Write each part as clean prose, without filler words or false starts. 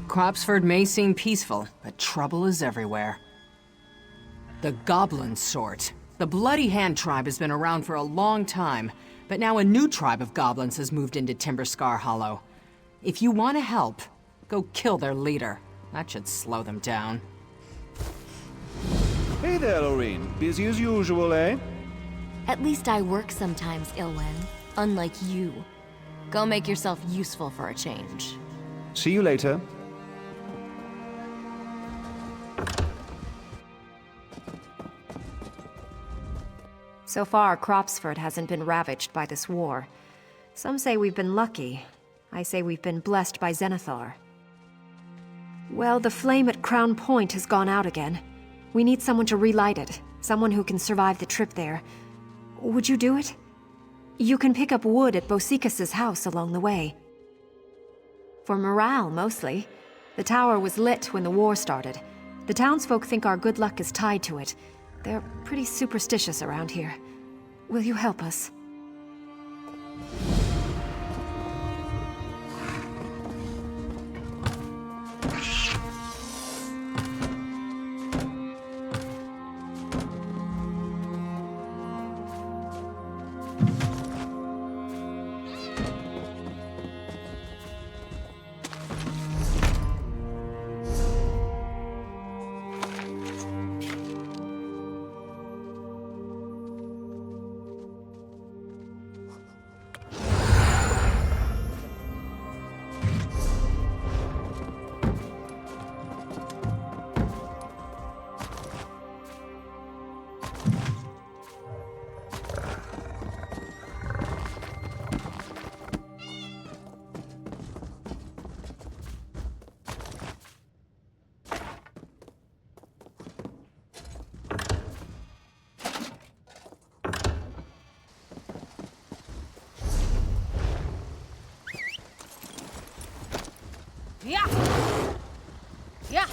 Cropsford may seem peaceful, but trouble is everywhere. The goblin sort. The Bloody Hand tribe has been around for a long time, but now a new tribe of goblins has moved into Timberscar Hollow. If you want to help, go kill their leader. That should slow them down. Hey there, Lorraine. Busy as usual, eh? At least I work sometimes, Ilwen. Unlike you. Go make yourself useful for a change. See you later. So far, Cropsford hasn't been ravaged by this war. Some say we've been lucky. I say we've been blessed by Zenithar. Well, the flame at Crown Point has gone out again. We need someone to relight it. Someone who can survive the trip there. Would you do it? You can pick up wood at Bosikas's house along the way. For morale, mostly. The tower was lit when the war started. The townsfolk think our good luck is tied to it. They're pretty superstitious around here. Will you help us? Yeah. Yeah.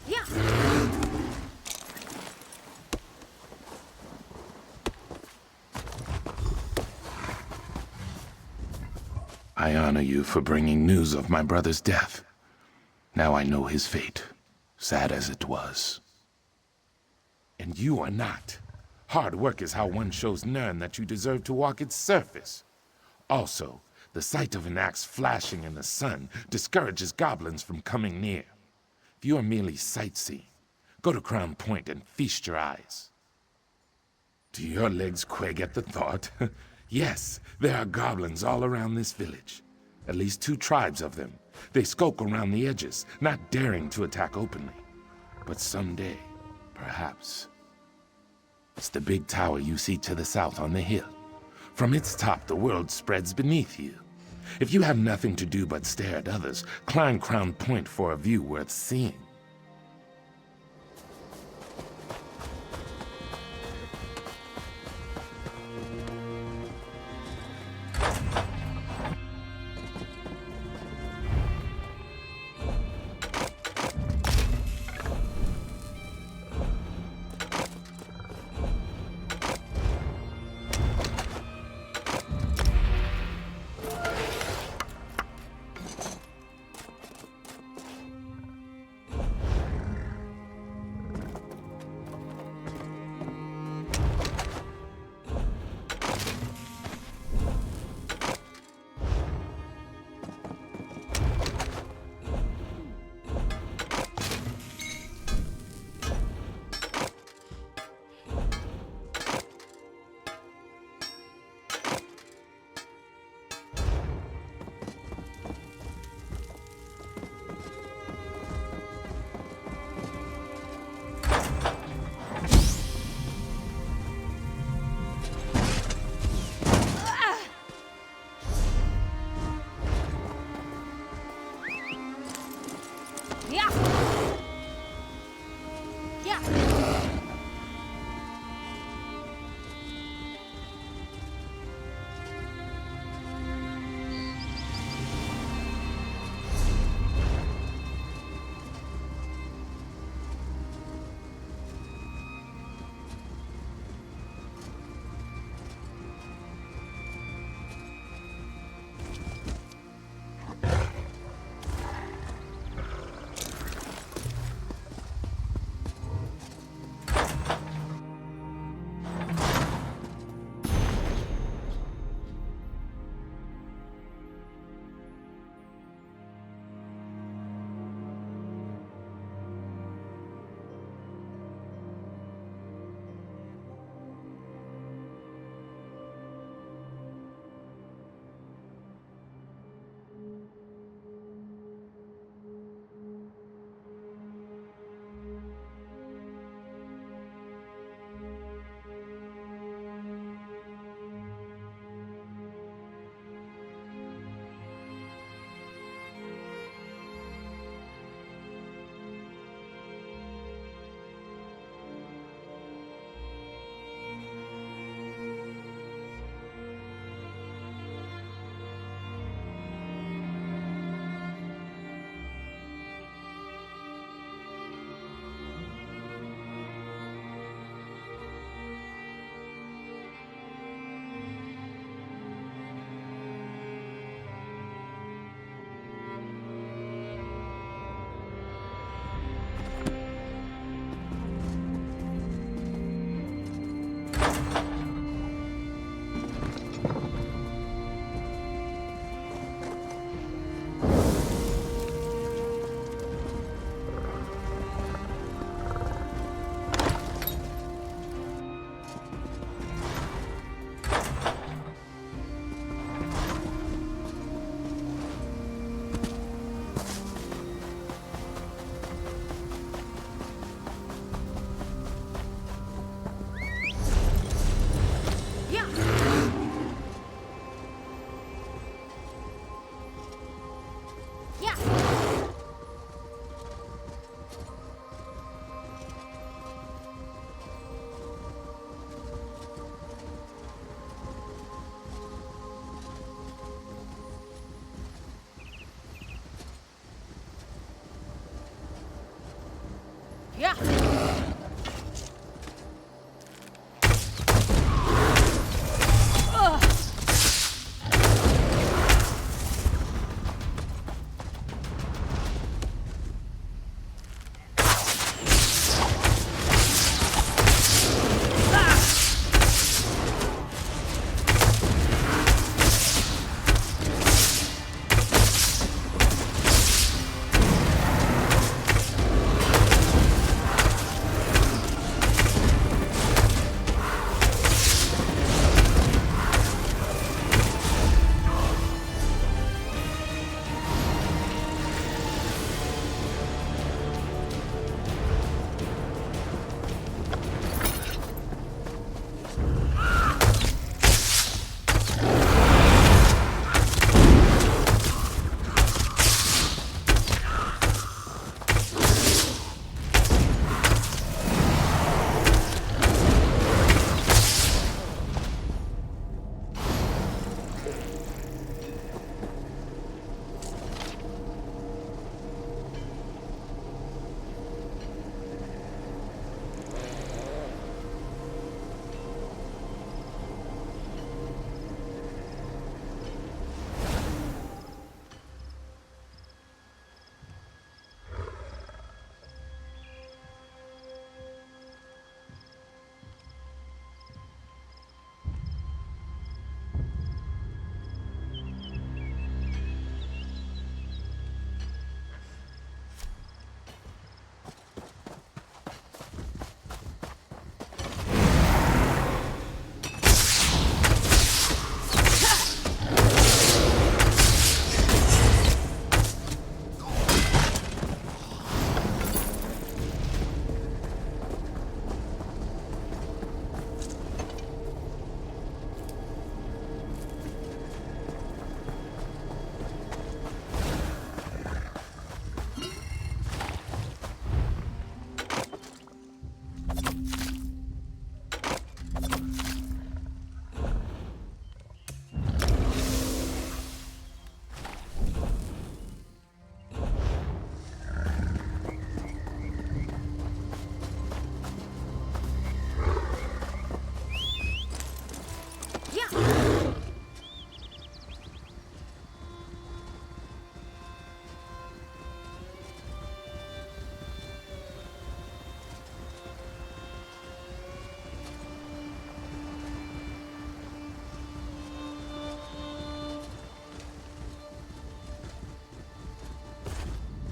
Yeah. I honor you for bringing news of my brother's death. Now I know his fate, sad as it was. And you are not. Hard work is how one shows Nirn that you deserve to walk its surface. Also, the sight of an axe flashing in the sun discourages goblins from coming near. If you are merely sightseeing, go to Crown Point and feast your eyes. Do your legs quake at the thought? Yes, there are goblins all around this village. At least 2 tribes of them. They skulk around the edges, not daring to attack openly. But someday, perhaps. It's the big tower you see to the south on the hill. From its top, the world spreads beneath you. If you have nothing to do but stare at others, climb Crown Point for a view worth seeing.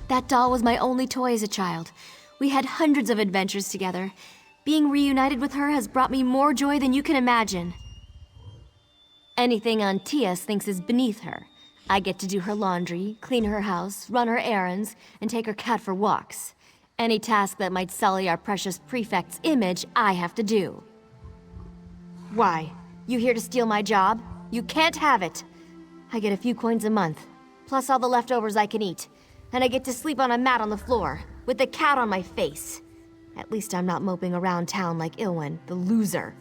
That doll was my only toy as a child. We had hundreds of adventures together. Being reunited with her has brought me more joy than you can imagine. Anything Antias thinks is beneath her. I get to do her laundry, clean her house, run her errands, and take her cat for walks. Any task that might sully our precious prefect's image, I have to do. Why? You here to steal my job? You can't have it! I get a few coins a month, plus all the leftovers I can eat. And I get to sleep on a mat on the floor, with the cat on my face. At least I'm not moping around town like Ilwen, the loser.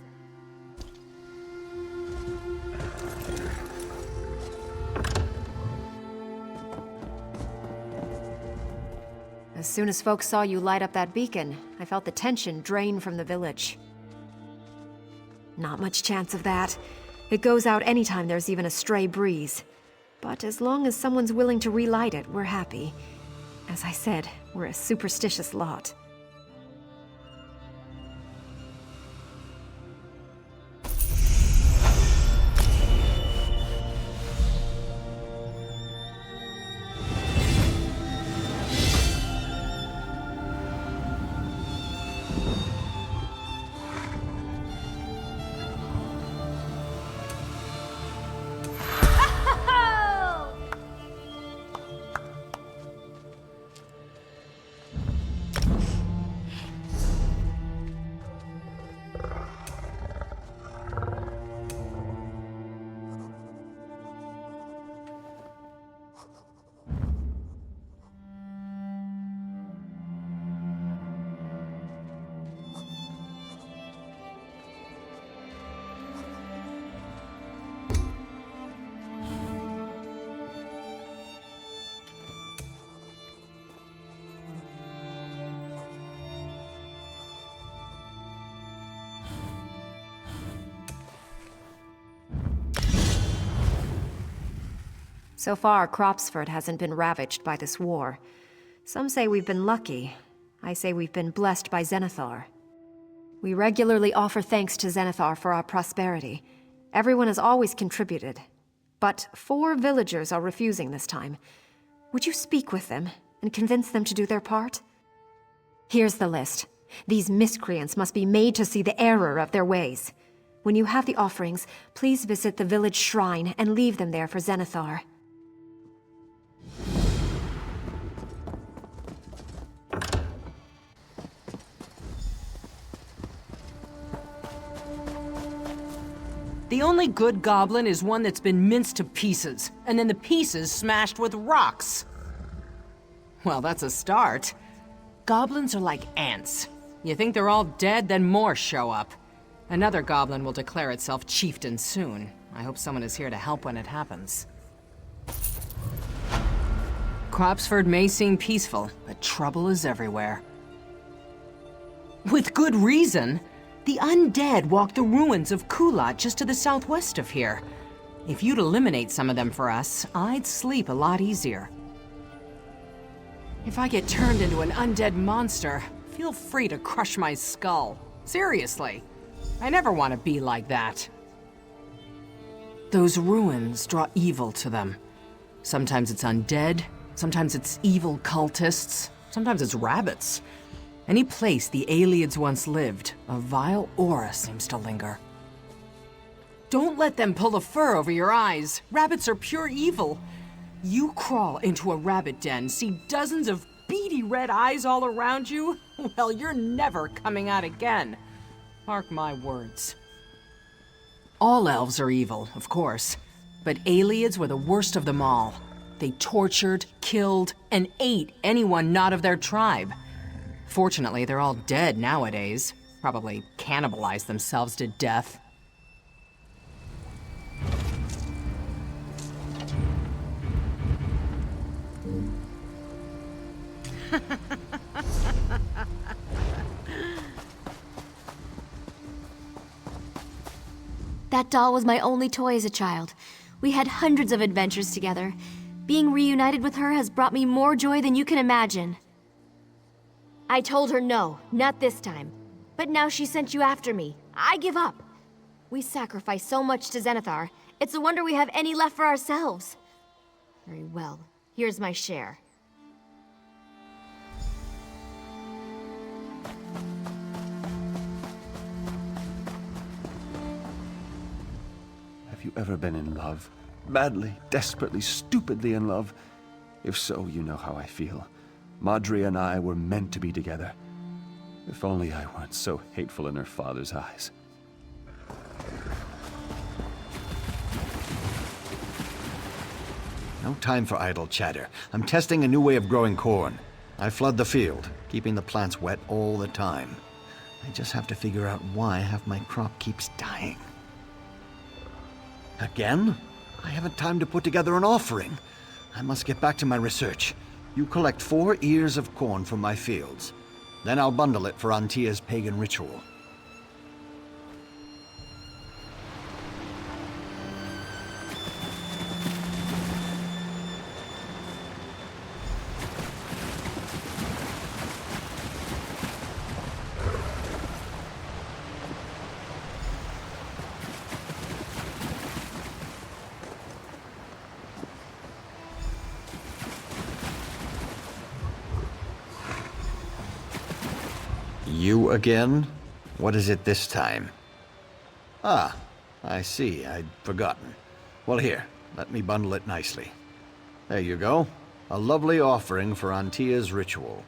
As soon as folks saw you light up that beacon, I felt the tension drain from the village. Not much chance of that. It goes out anytime there's even a stray breeze. But as long as someone's willing to relight it, we're happy. As I said, we're a superstitious lot. So far, Cropsford hasn't been ravaged by this war. Some say we've been lucky. I say we've been blessed by Zenithar. We regularly offer thanks to Zenithar for our prosperity. Everyone has always contributed. But 4 villagers are refusing this time. Would you speak with them and convince them to do their part? Here's the list. These miscreants must be made to see the error of their ways. When you have the offerings, please visit the village shrine and leave them there for Zenithar. The only good goblin is one that's been minced to pieces, and then the pieces smashed with rocks. Well, that's a start. Goblins are like ants. You think they're all dead, then more show up. Another goblin will declare itself chieftain soon. I hope someone is here to help when it happens. Cropsford may seem peaceful, but trouble is everywhere. With good reason. The undead walk the ruins of Kulat just to the southwest of here. If you'd eliminate some of them for us, I'd sleep a lot easier. If I get turned into an undead monster, feel free to crush my skull. Seriously. I never want to be like that. Those ruins draw evil to them. Sometimes it's undead, sometimes it's evil cultists, sometimes it's rabbits. Any place the Aelids once lived, a vile aura seems to linger. Don't let them pull the fur over your eyes. Rabbits are pure evil. You crawl into a rabbit den, see dozens of beady red eyes all around you, well, you're never coming out again. Mark my words. All elves are evil, of course, but Aelids were the worst of them all. They tortured, killed, and ate anyone not of their tribe. Fortunately, they're all dead nowadays. Probably cannibalized themselves to death. That doll was my only toy as a child. We had hundreds of adventures together. Being reunited with her has brought me more joy than you can imagine. I told her no, not this time. But now she sent you after me. I give up. We sacrificed so much to Zenithar. It's a wonder we have any left for ourselves. Very well. Here's my share. you ever been in love? Madly, desperately, stupidly in love? If so, you know how I feel. Madre and I were meant to be together. If only I weren't so hateful in her father's eyes. No time for idle chatter. I'm testing a new way of growing corn. I flood the field, keeping the plants wet all the time. I just have to figure out why half my crop keeps dying. Again? I haven't time to put together an offering. I must get back to my research. You collect 4 ears of corn from my fields. Then I'll bundle it for Antia's pagan ritual. You again? What is it this time? Ah, I see. I'd forgotten. Well, here, let me bundle it nicely. There you go. A lovely offering for Antia's ritual.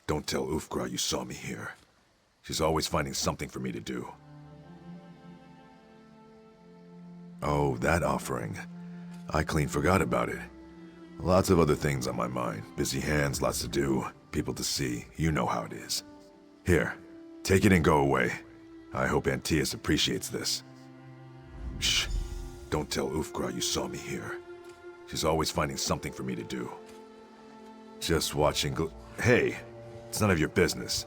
Don't tell Ufgra you saw me here. She's always finding something for me to do. Oh, that offering. I clean forgot about it. Lots of other things on my mind. Busy hands, lots to do, people to see. You know how it is. Here, take it and go away. I hope Antias appreciates this. Shh. Don't tell Ufgra you saw me here. She's always finding something for me to do. Just watching Hey! It's none of your business.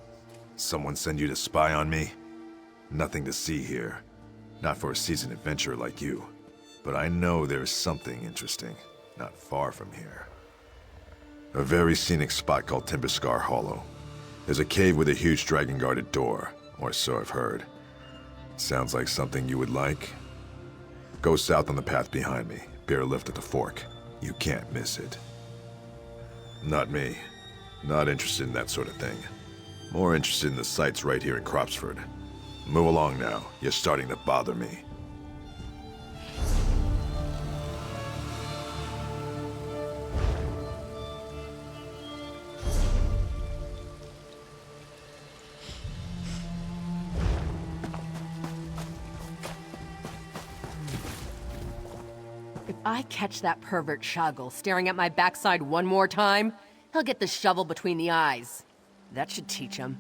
Someone send you to spy on me? Nothing to see here. Not for a seasoned adventurer like you. But I know there's something interesting, not far from here. A very scenic spot called Timberscar Hollow. There's a cave with a huge dragon-guarded door, or so I've heard. Sounds like something you would like? Go south on the path behind me. Bear lift at the fork. You can't miss it. Not me. Not interested in that sort of thing. More interested in the sights right here in Cropsford. Move along now. You're starting to bother me. If I catch that pervert Shaggle staring at my backside one more time, he'll get the shovel between the eyes. That should teach him.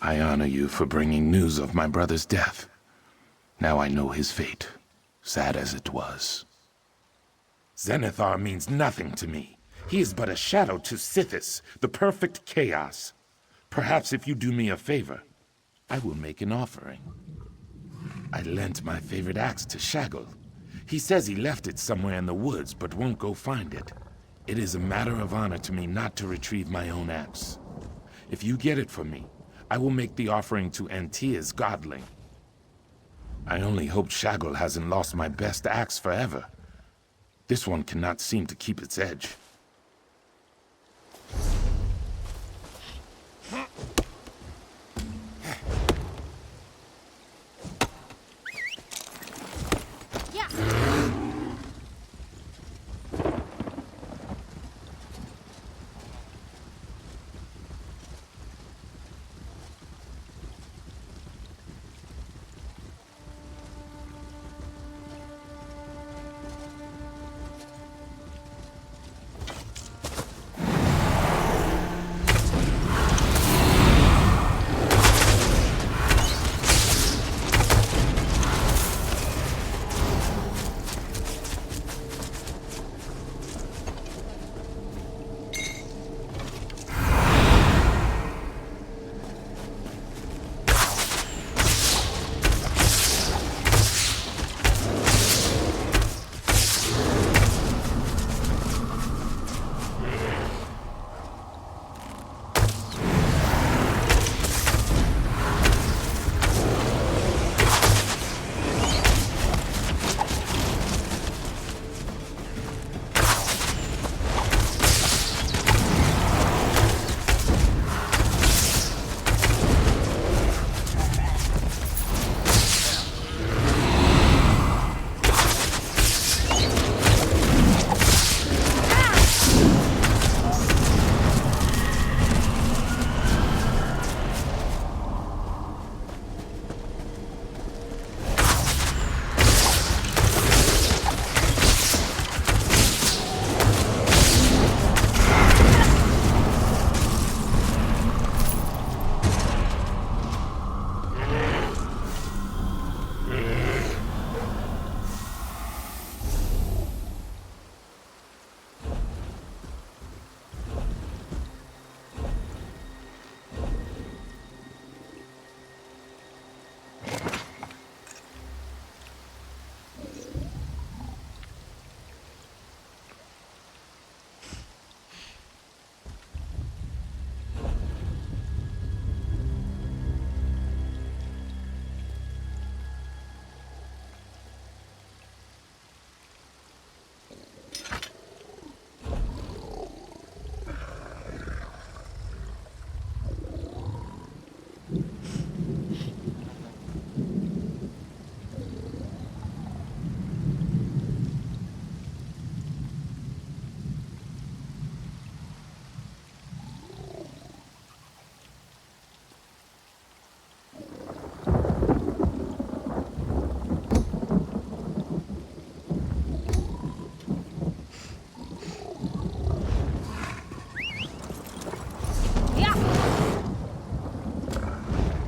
I honor you for bringing news of my brother's death. Now I know his fate, sad as it was. Zenithar means nothing to me. He is but a shadow to Sithis, the perfect chaos. Perhaps if you do me a favor, I will make an offering. I lent my favorite axe to Shaggle. He says he left it somewhere in the woods, but won't go find it. It is a matter of honor to me not to retrieve my own axe. If you get it for me, I will make the offering to Antia's godling. I only hope Shaggle hasn't lost my best axe forever. This one cannot seem to keep its edge.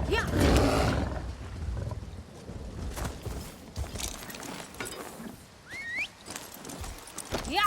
Yeah. Yeah.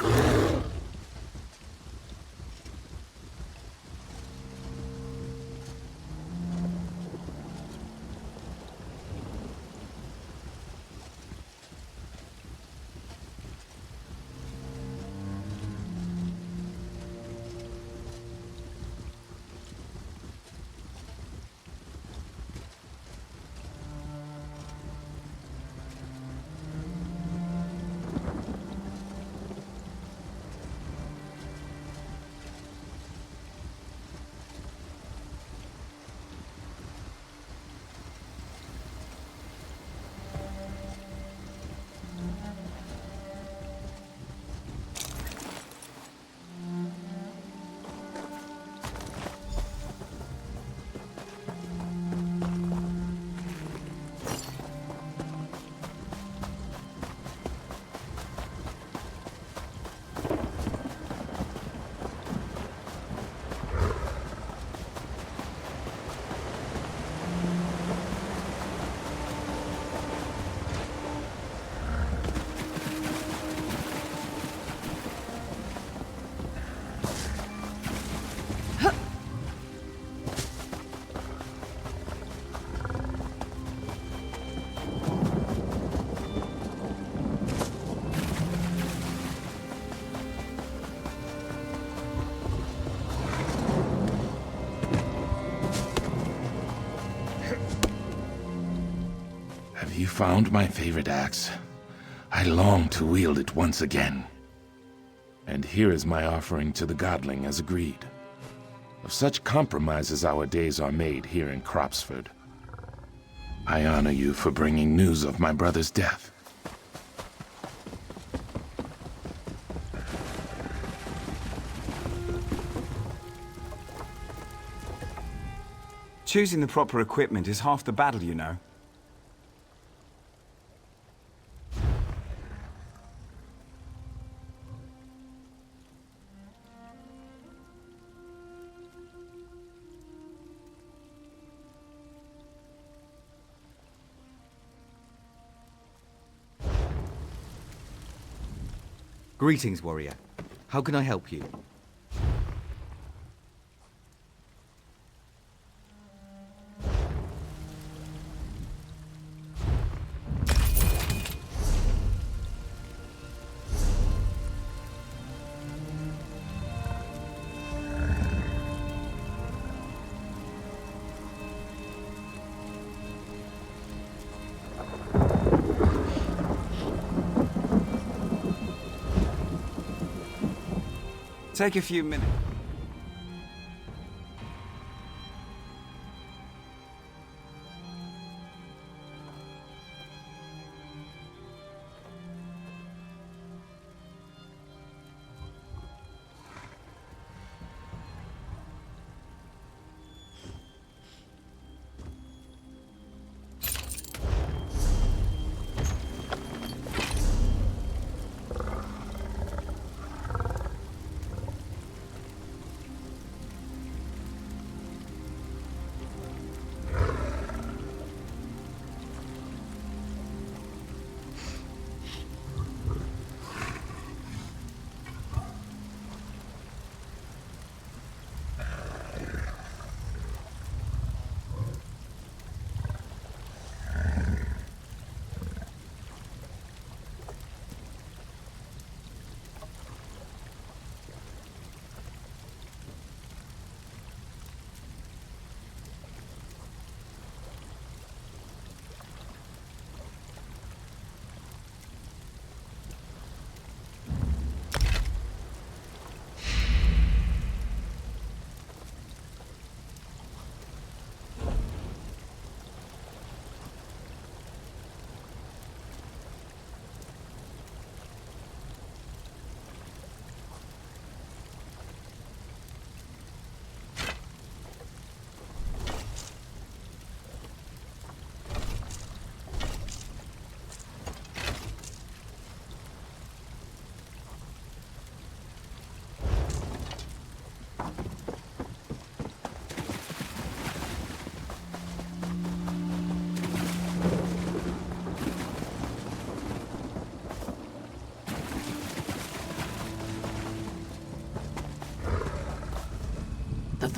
Yeah. Have you found my favorite axe? I long to wield it once again. And here is my offering to the godling as agreed. Of such compromises our days are made here in Cropsford. I honor you for bringing news of my brother's death. Choosing the proper equipment is half the battle, you know. Greetings, warrior. How can I help you? Take a few minutes.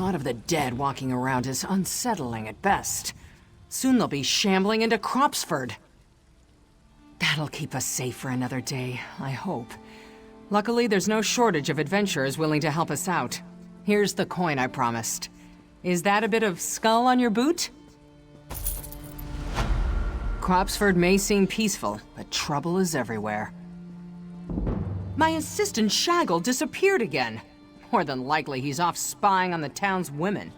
thought of the dead walking around is unsettling at best. Soon they'll be shambling into Cropsford. That'll keep us safe for another day, I hope. Luckily, there's no shortage of adventurers willing to help us out. Here's the coin I promised. Is that a bit of skull on your boot? Cropsford may seem peaceful, but trouble is everywhere. My assistant Shaggle disappeared again. More than likely, he's off spying on the town's women.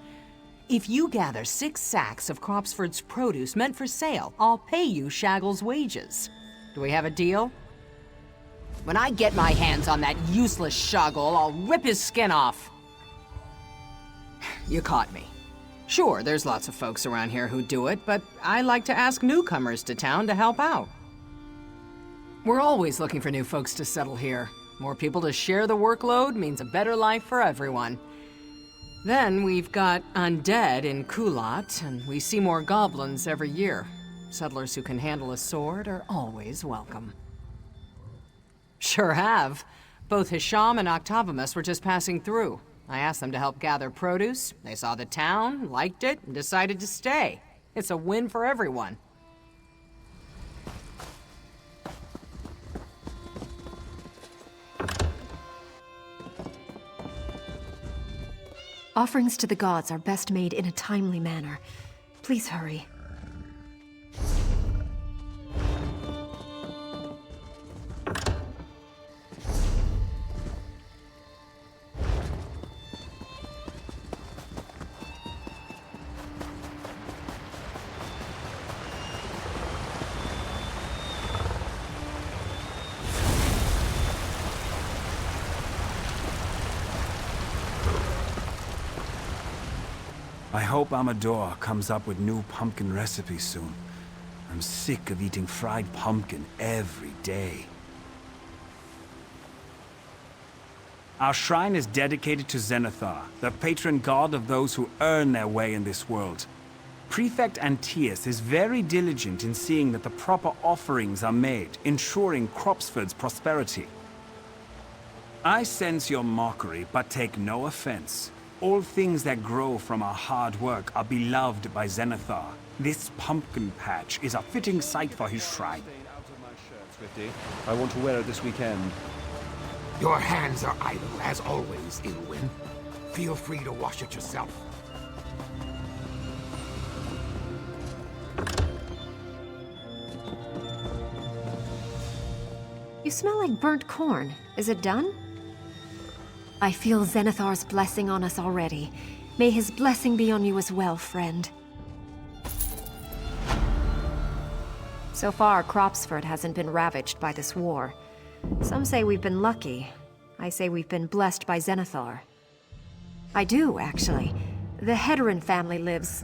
If you gather 6 sacks of Cropsford's produce meant for sale, I'll pay you Shaggle's wages. Do we have a deal? When I get my hands on that useless Shaggle, I'll rip his skin off. You caught me. Sure, there's lots of folks around here who do it, but I like to ask newcomers to town to help out. We're always looking for new folks to settle here. More people to share the workload means a better life for everyone. Then we've got undead in Kulat, and we see more goblins every year. Settlers who can handle a sword are always welcome. Sure have. Both Hisham and Octavimus were just passing through. I asked them to help gather produce. They saw the town, liked it, and decided to stay. It's a win for everyone. Offerings to the gods are best made in a timely manner. Please hurry. I hope Amador comes up with new pumpkin recipes soon. I'm sick of eating fried pumpkin every day. Our shrine is dedicated to Zenithar, the patron god of those who earn their way in this world. Prefect Antius is very diligent in seeing that the proper offerings are made, ensuring Cropsford's prosperity. I sense your mockery, but take no offense. All things that grow from our hard work are beloved by Zenithar. This pumpkin patch is a fitting site for his shrine. I want to wear it this weekend. Your hands are idle, as always, Ilwyn. Feel free to wash it yourself. You smell like burnt corn. Is it done? I feel Zenithar's blessing on us already. May his blessing be on you as well, friend. So far, Cropsford hasn't been ravaged by this war. Some say we've been lucky. I say we've been blessed by Zenithar. I do, actually. The Heterin family lives,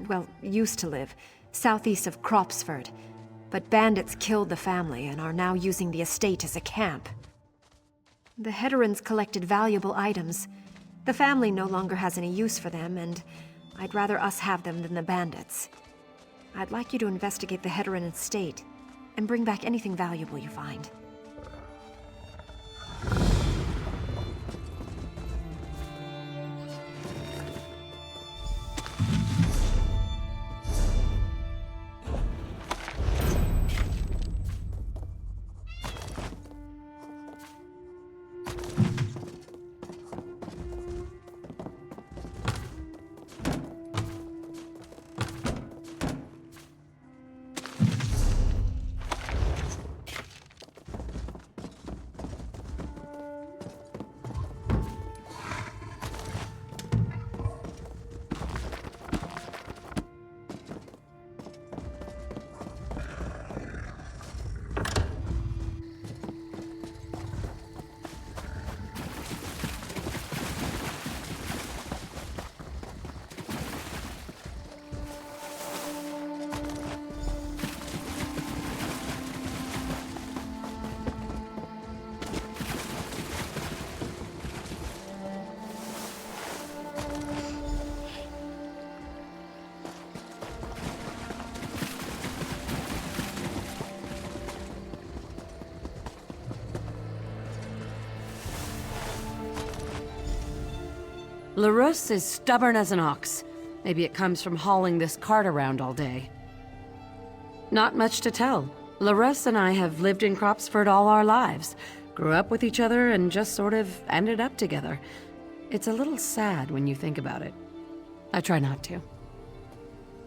well, used to live, southeast of Cropsford. But bandits killed the family and are now using the estate as a camp. The Heterins collected valuable items. The family no longer has any use for them, and I'd rather us have them than the bandits. I'd like you to investigate the Heterin estate and bring back anything valuable you find. Larus is stubborn as an ox. Maybe it comes from hauling this cart around all day. Not much to tell. Larus and I have lived in Cropsford all our lives. Grew up with each other and just sort of ended up together. It's a little sad when you think about it. I try not to.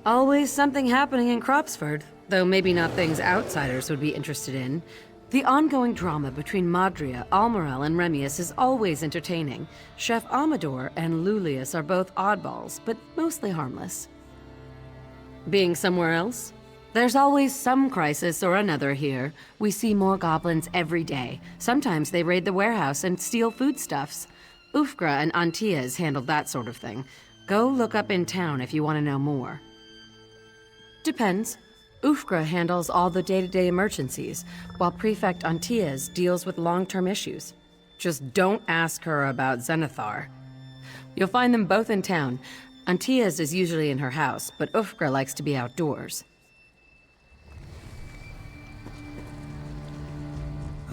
Always something happening in Cropsford, though maybe not things outsiders would be interested in. The ongoing drama between Madria, Almirel, and Remius is always entertaining. Chef Amador and Lulius are both oddballs, but mostly harmless. Being somewhere else? There's always some crisis or another here. We see more goblins every day. Sometimes they raid the warehouse and steal foodstuffs. Ufgra and Antias handled that sort of thing. Go look up in town if you want to know more. Depends. Ufgra handles all the day-to-day emergencies, while Prefect Antias deals with long-term issues. Just don't ask her about Zenithar. You'll find them both in town. Antias is usually in her house, but Ufgra likes to be outdoors.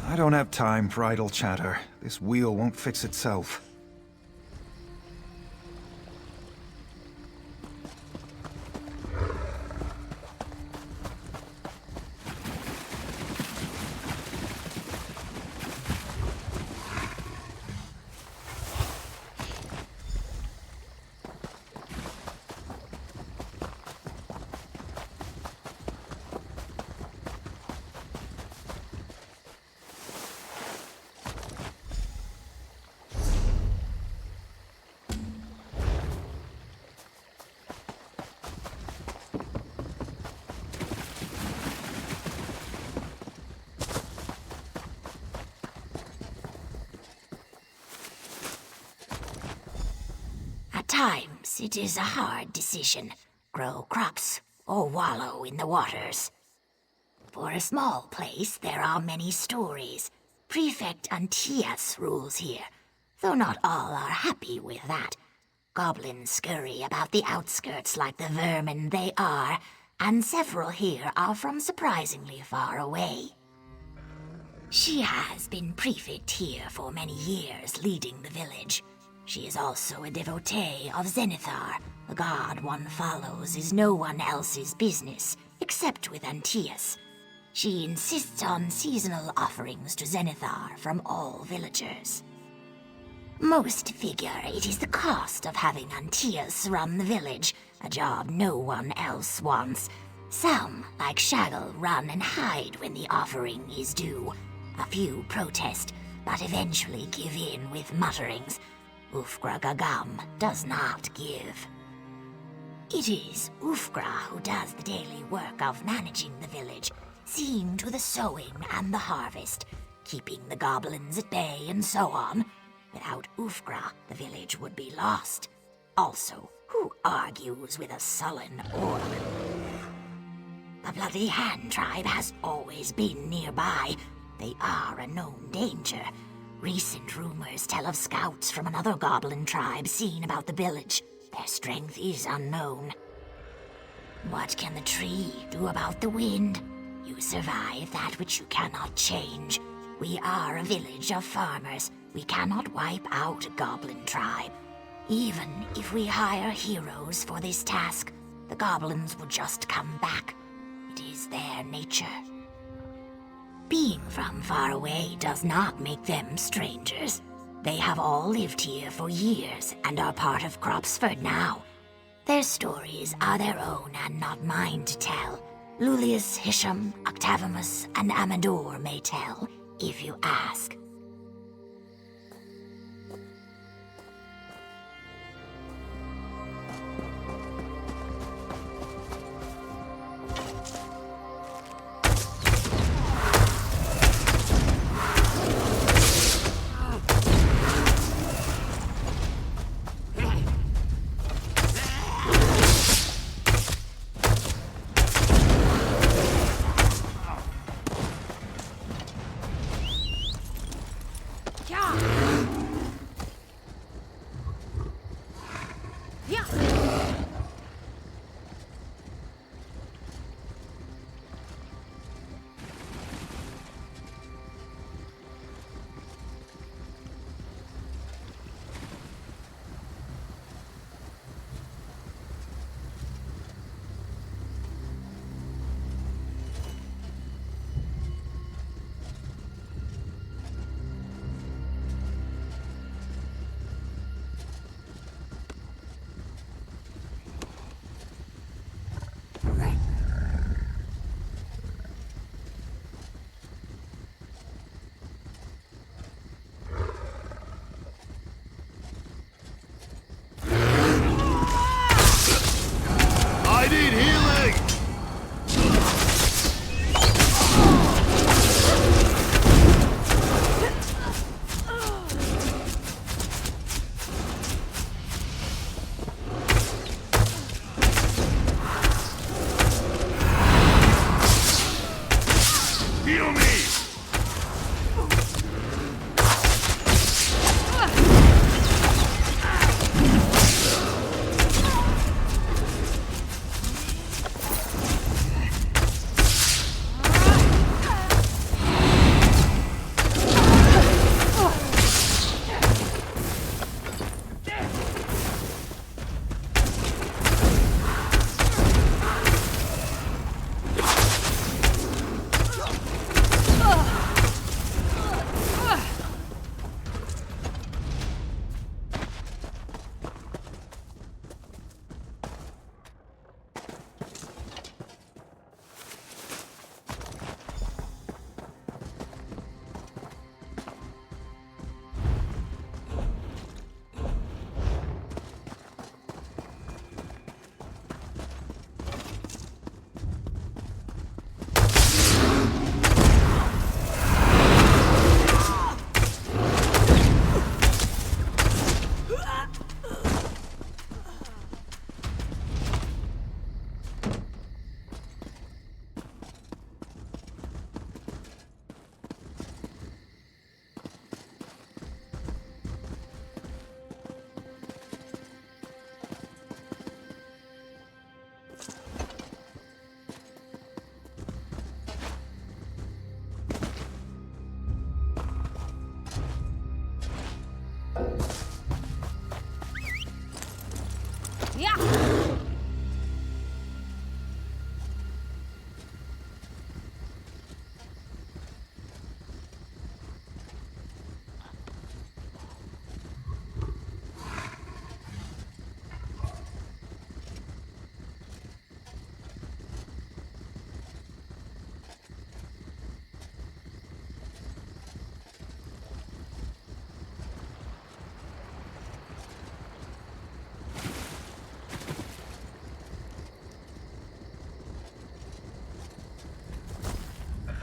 I don't have time for idle chatter. This wheel won't fix itself. At times, it is a hard decision. Grow crops or wallow in the waters. For a small place, there are many stories. Prefect Antias rules here, though not all are happy with that. Goblins scurry about the outskirts like the vermin they are, and several here are from surprisingly far away. She has been prefect here for many years, leading the village. She is also a devotee of Zenithar. The god one follows is no one else's business, except with Antias. She insists on seasonal offerings to Zenithar from all villagers. Most figure it is the cost of having Antias run the village, a job no one else wants. Some, like Shaggle, run and hide when the offering is due. A few protest, but eventually give in with mutterings. Ufgra Gagam does not give. It is Ufgra who does the daily work of managing the village, seeing to the sowing and the harvest, keeping the goblins at bay and so on. Without Ufgra, the village would be lost. Also, who argues with a sullen orc? The Bloody Hand tribe has always been nearby. They are a known danger. Recent rumors tell of scouts from another goblin tribe seen about the village. Their strength is unknown. What can the tree do about the wind? You survive that which you cannot change. We are a village of farmers. We cannot wipe out a goblin tribe. Even if we hire heroes for this task, the goblins would just come back. It is their nature. Being from far away does not make them strangers. They have all lived here for years and are part of Cropsford now. Their stories are their own and not mine to tell. Lulius, Hisham, Octavimus, and Amador may tell, if you ask.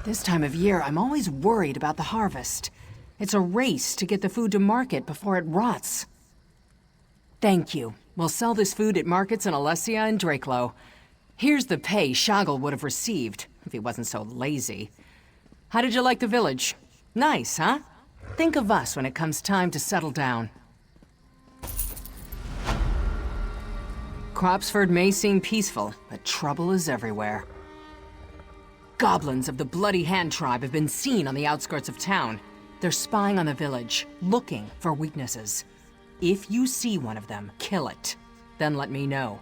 This time of year, I'm always worried about the harvest. It's a race to get the food to market before it rots. Thank you. We'll sell this food at markets in Alessia and Drakelow. Here's the pay Shoggle would have received, if he wasn't so lazy. How did you like the village? Nice, huh? Think of us when it comes time to settle down. Cropsford may seem peaceful, but trouble is everywhere. Goblins of the Bloody Hand tribe have been seen on the outskirts of town. They're spying on the village, looking for weaknesses. If you see one of them, kill it. Then let me know.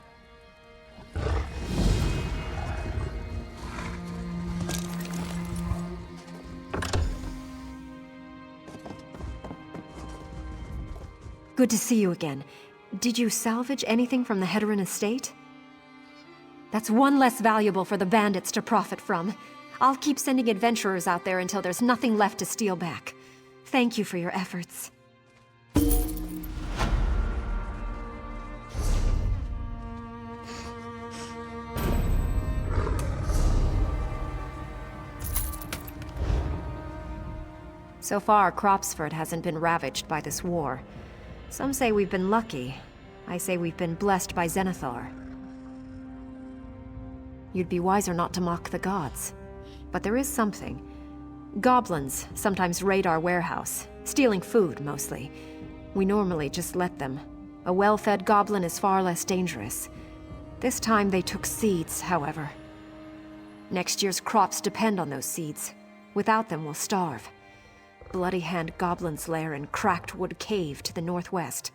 Good to see you again. Did you salvage anything from the Heteran estate? That's one less valuable for the bandits to profit from. I'll keep sending adventurers out there until there's nothing left to steal back. Thank you for your efforts. So far, Cropsford hasn't been ravaged by this war. Some say we've been lucky. I say we've been blessed by Zenithar. You'd be wiser not to mock the gods. But there is something. Goblins sometimes raid our warehouse, stealing food, mostly. We normally just let them. A well-fed goblin is far less dangerous. This time they took seeds, however. Next year's crops depend on those seeds. Without them, we'll starve. Bloody Hand Goblin's lair in Cracked Wood Cave to the northwest.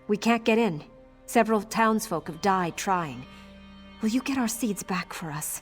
We can't get in. Several townsfolk have died trying. Will you get our seeds back for us?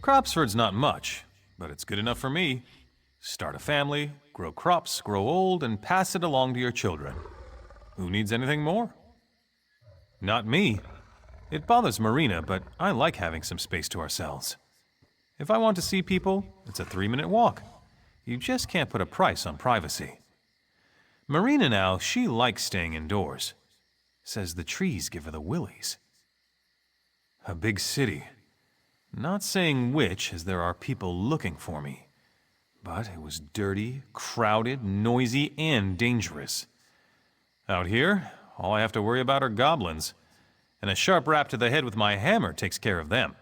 Cropsford's not much, but it's good enough for me. Start a family, grow crops, grow old, and pass it along to your children. Who needs anything more? Not me. It bothers Marina, but I like having some space to ourselves. If I want to see people, it's a 3-minute walk. You just can't put a price on privacy. Marina now, she likes staying indoors. Says the trees give her the willies. A big city. Not saying which, as there are people looking for me. But it was dirty, crowded, noisy, and dangerous. Out here, all I have to worry about are goblins. And a sharp rap to the head with my hammer takes care of them.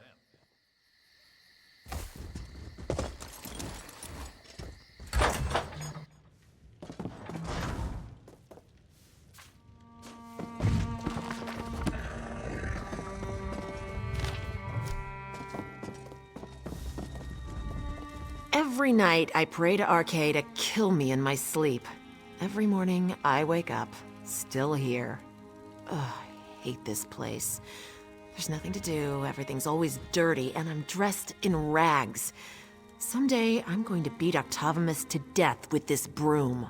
Every night, I pray to Arcade to kill me in my sleep. Every morning, I wake up, still here. Ugh, I hate this place. There's nothing to do, everything's always dirty, and I'm dressed in rags. Someday, I'm going to beat Octavimus to death with this broom.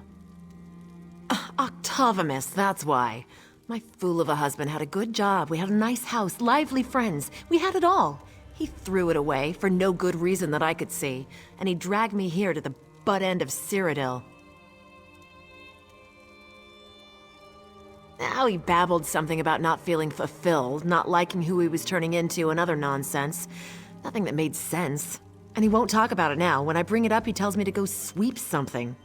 Octavimus, that's why. My fool of a husband had a good job, we had a nice house, lively friends, we had it all. He threw it away for no good reason that I could see, and he dragged me here to the butt end of Sirodil. Now he babbled something about not feeling fulfilled, not liking who he was turning into, and other nonsense. Nothing that made sense. And he won't talk about it now. When I bring it up, he tells me to go sweep something.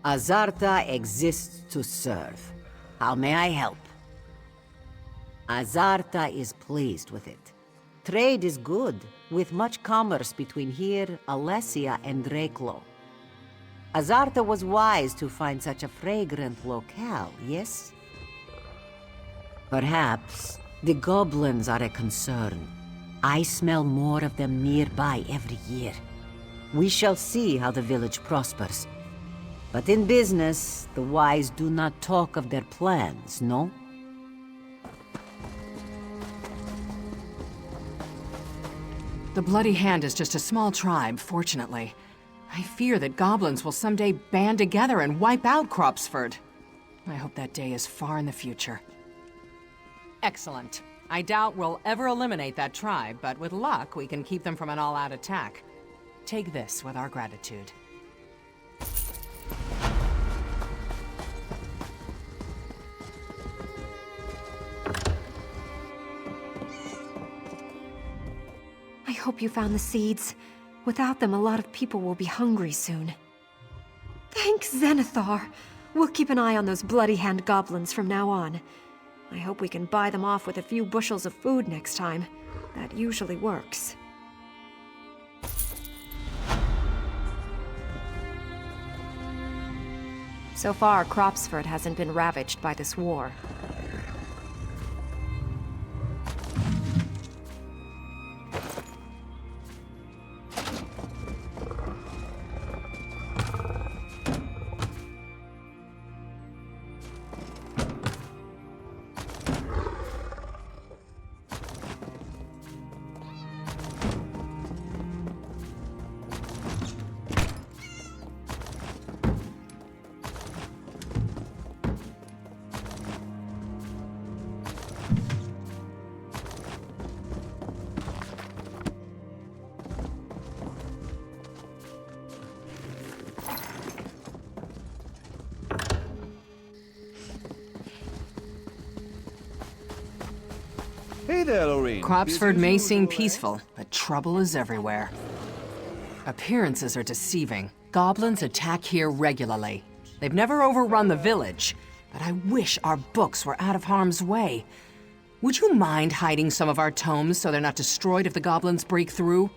Azarta exists to serve. How may I help? Azarta is pleased with it. Trade is good, with much commerce between here, Alessia, and Draklo. Azarta was wise to find such a fragrant locale, yes? Perhaps the goblins are a concern. I smell more of them nearby every year. We shall see how the village prospers. But in business, the wise do not talk of their plans, no? The Bloody Hand is just a small tribe, fortunately. I fear that goblins will someday band together and wipe out Cropsford. I hope that day is far in the future. Excellent. I doubt we'll ever eliminate that tribe, but with luck, we can keep them from an all-out attack. Take this with our gratitude. I hope you found the seeds. Without them, a lot of people will be hungry soon. Thanks, Zenithar. We'll keep an eye on those Bloody Hand goblins from now on. I hope we can buy them off with a few bushels of food next time. That usually works. So far, Cropsford hasn't been ravaged by this war. Hey there, Lorraine. Cropsford may seem peaceful, but trouble is everywhere. Appearances are deceiving. Goblins attack here regularly. They've never overrun the village, but I wish our books were out of harm's way. Would you mind hiding some of our tomes so they're not destroyed if the goblins break through?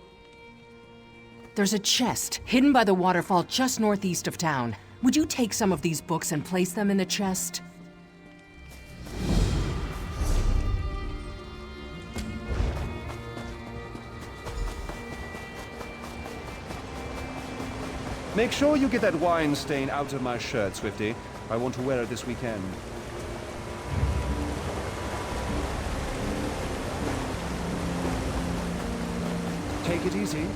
There's a chest hidden by the waterfall just northeast of town. Would you take some of these books and place them in the chest? Make sure you get that wine stain out of my shirt, Swifty. I want to wear it this weekend. Take it easy.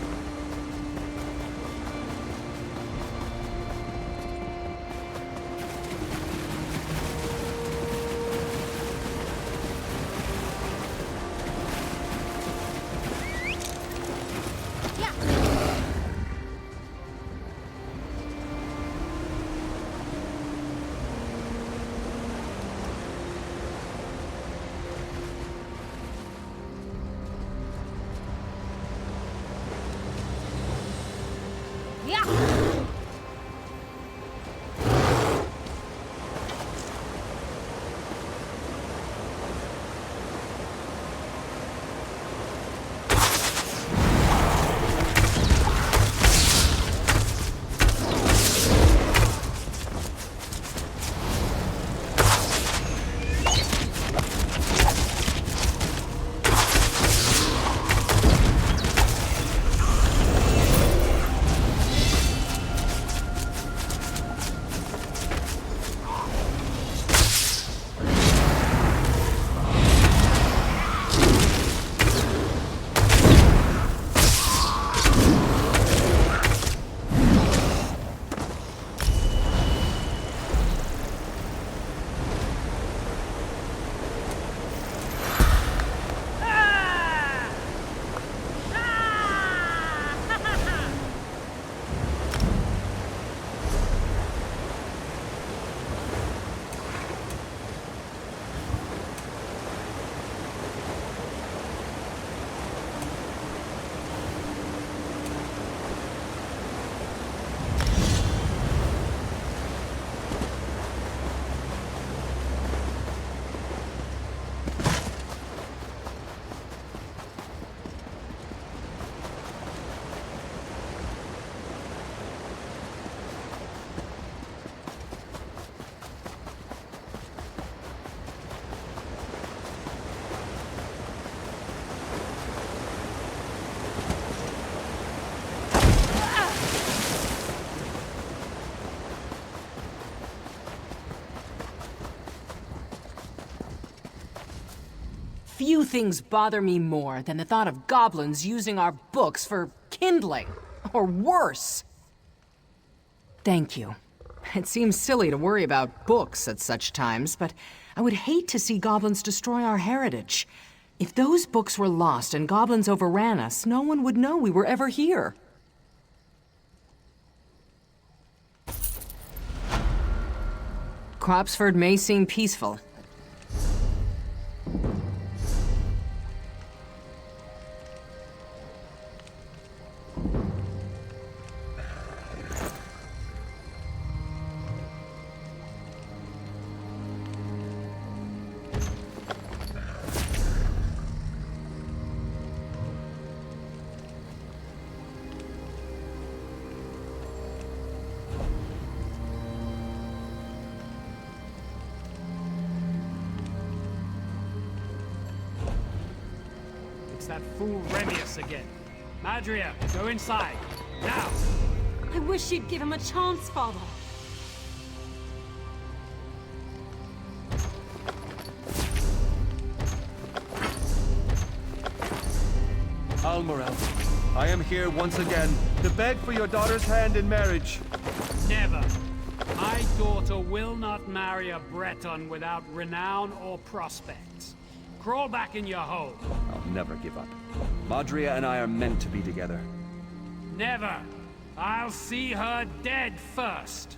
Few things bother me more than the thought of goblins using our books for kindling, or worse. Thank you. It seems silly to worry about books at such times, but I would hate to see goblins destroy our heritage. If those books were lost and goblins overran us, no one would know we were ever here. Cropsford may seem peaceful. That fool Remius again. Madria, go inside. Now! I wish you'd give him a chance, Father. Almorel, I am here once again to beg for your daughter's hand in marriage. Never. My daughter will not marry a Breton without renown or prospects. Crawl back in your hole. I'll never give up. Madria and I are meant to be together. Never. I'll see her dead first.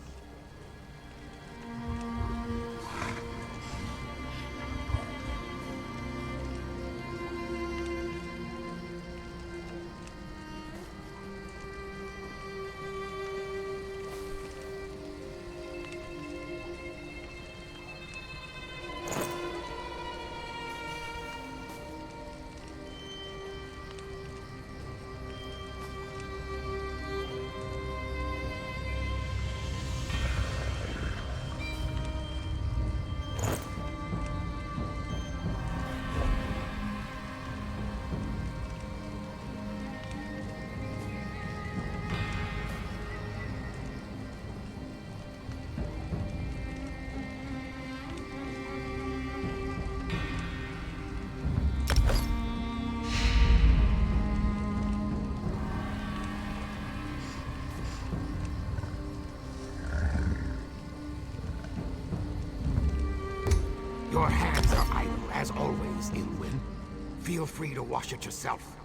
Your hands are idle, as always, Ilwyn. Feel free to wash it yourself.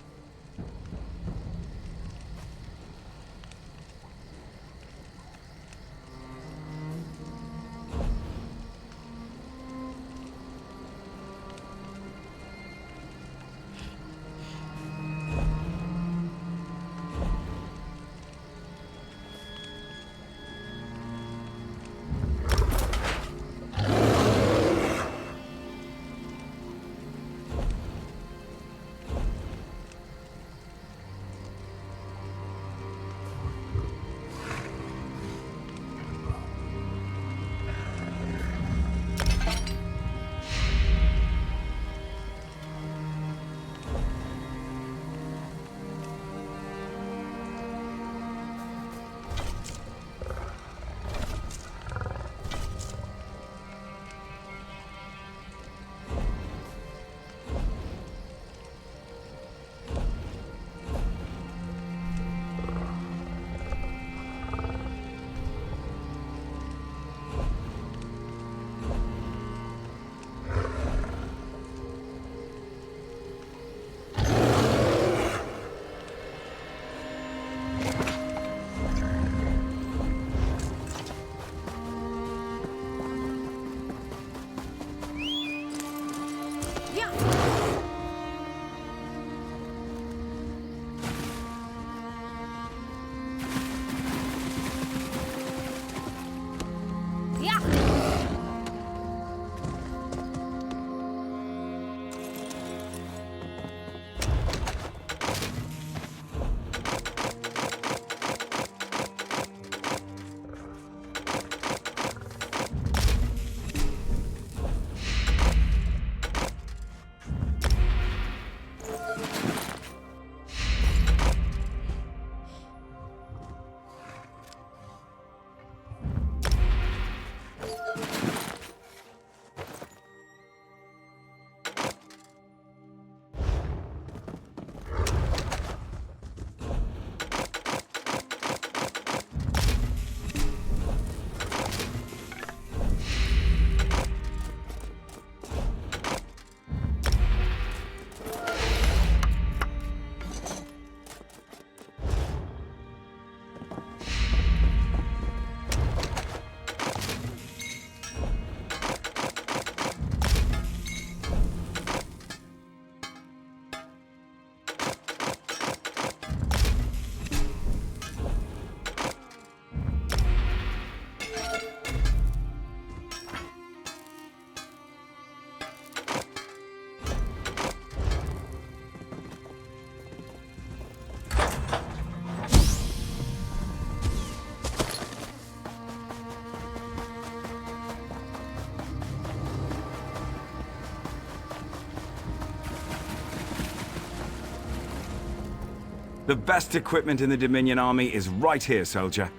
The best equipment in the Dominion army is right here, soldier.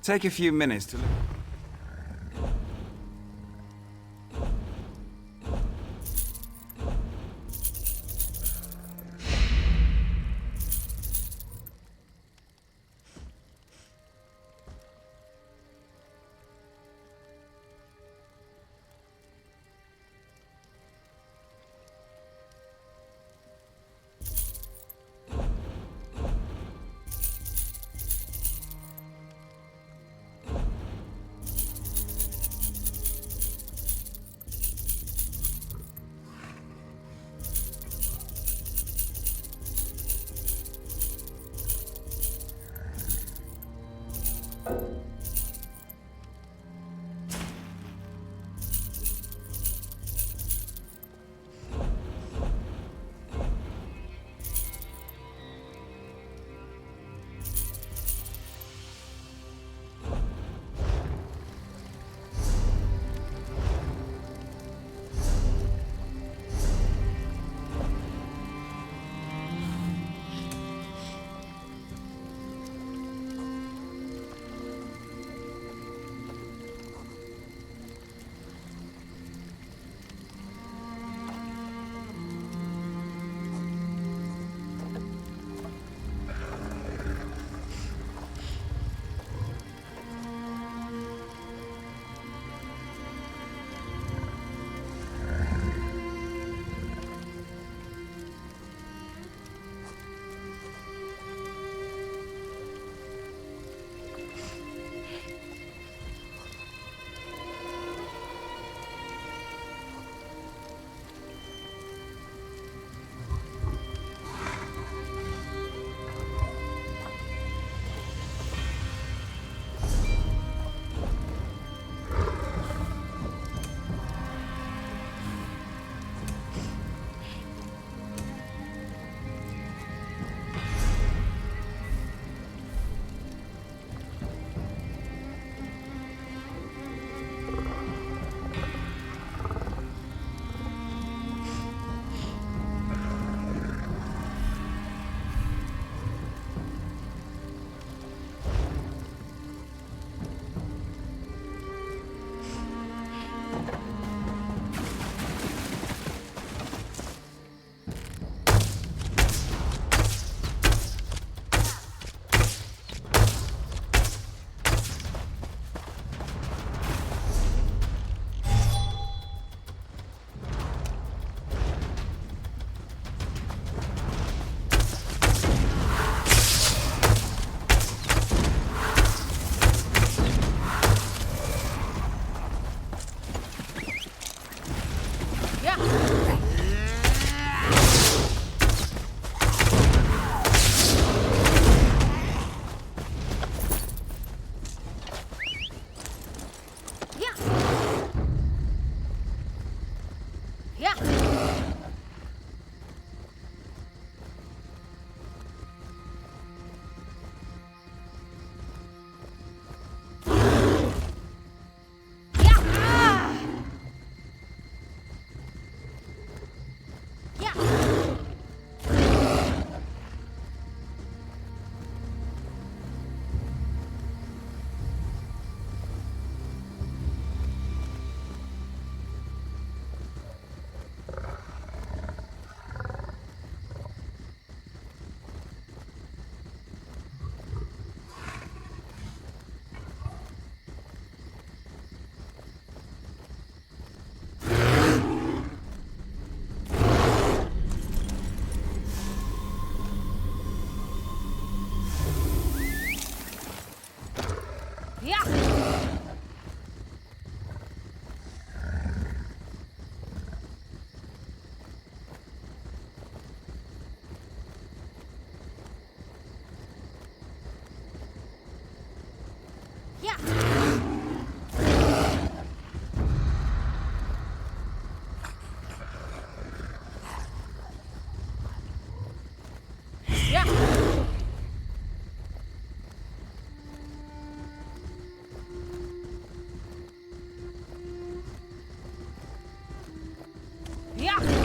Take a few minutes to look. Yeah.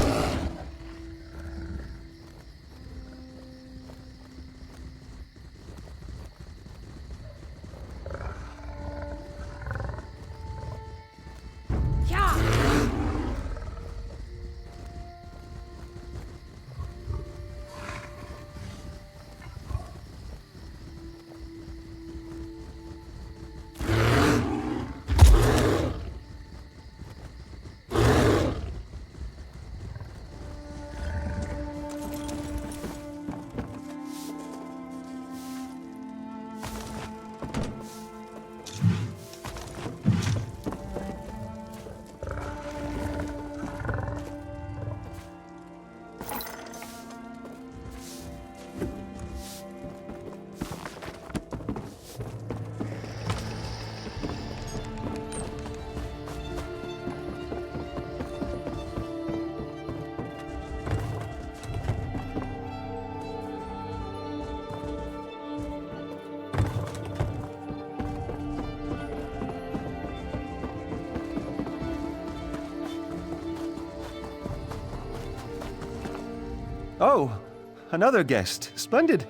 Oh, another guest. Splendid.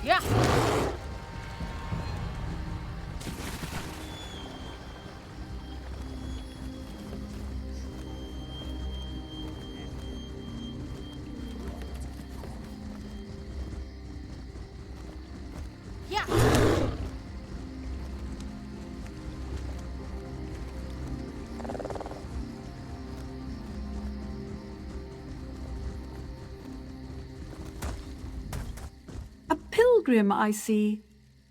Yeah. Pilgrim, I see.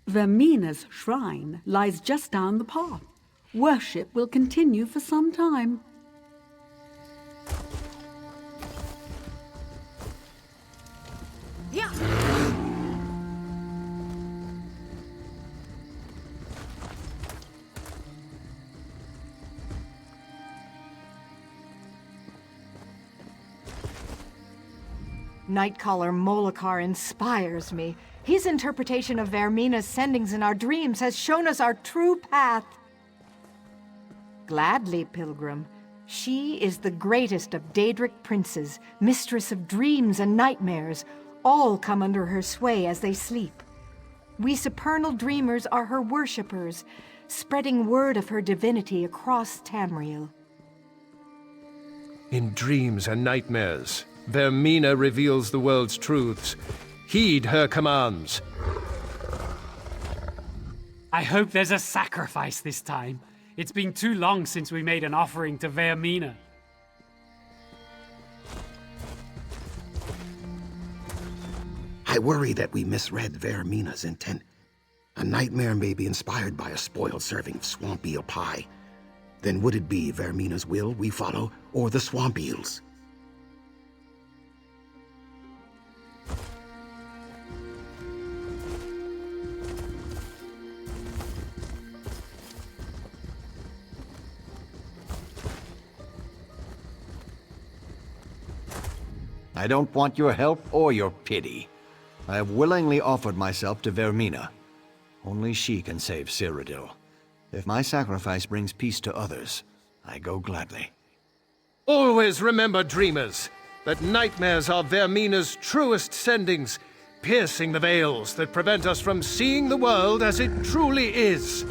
Vermina's shrine lies just down the path. Worship will continue for some time. Yeah. Nightcaller Molokar inspires me. His interpretation of Vermina's sendings in our dreams has shown us our true path. Gladly, Pilgrim. She is the greatest of Daedric princes, mistress of dreams and nightmares. All come under her sway as they sleep. We supernal dreamers are her worshippers, spreading word of her divinity across Tamriel. In dreams and nightmares, Vermina reveals the world's truths. Heed her commands. I hope there's a sacrifice this time. It's been too long since we made an offering to Vermina. I worry that we misread Vermina's intent. A nightmare may be inspired by a spoiled serving of swamp eel pie. Then would it be Vermina's will we follow, or the swamp eels? I don't want your help or your pity. I have willingly offered myself to Vermina. Only she can save Cyrodiil. If my sacrifice brings peace to others, I go gladly. Always remember, dreamers, that nightmares are Vermina's truest sendings, piercing the veils that prevent us from seeing the world as it truly is.